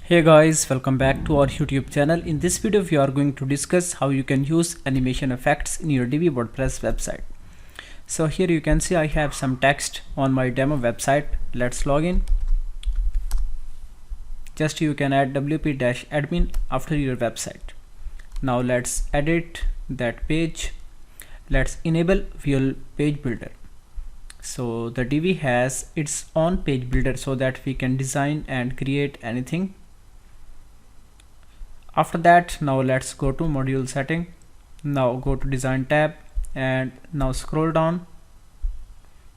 Hey guys, welcome back to our YouTube channel. In this video we are going to discuss how you can use animation effects in your Divi WordPress website. So here you can see I have some text on my demo website. Let's log in. Just you can add wp-admin after your website. Now let's edit that page. Let's enable visual page builder. So the Divi has its own page builder so that we can design and create anything. After that, now let's go to module setting. Now go to design tab and now scroll down.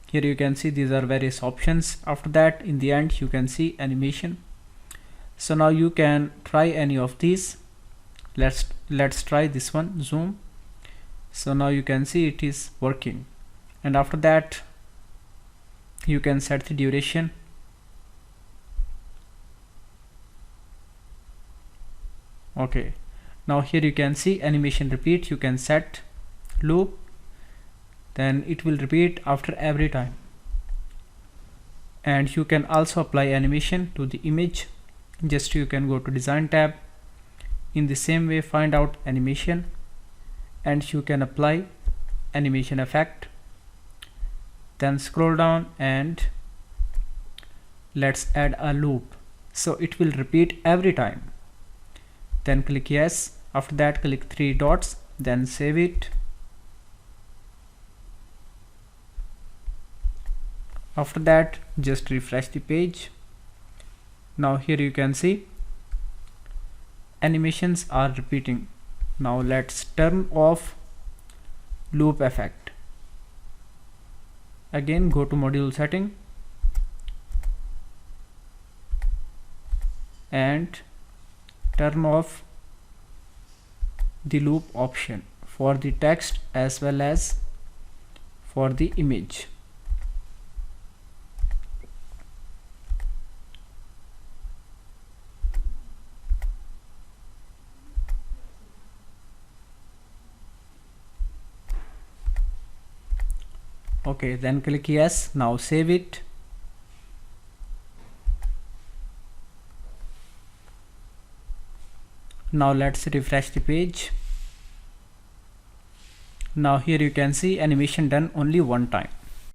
Here you can see these are various options. After that, in the end you can see animation. So now you can try any of these. Let's try this one, zoom. So now you can see it is working, and after that you can set the duration. Okay, now here you can see animation repeat. You can set loop, then it will repeat after every time, and you can also apply animation to the image. Just you can go to design tab, in the same way find out animation, and you can apply animation effect, then scroll down and let's add a loop so it will repeat every time. Then click yes. After that click three dots, then save it. After that just refresh the page. Now here you can see animations are repeating. Now let's turn off loop effect. Again go to module setting and turn off the loop option for the text as well as for the image. Okay, then click yes. Now save it. Now let's refresh the page. Now here you can see animation done only one time.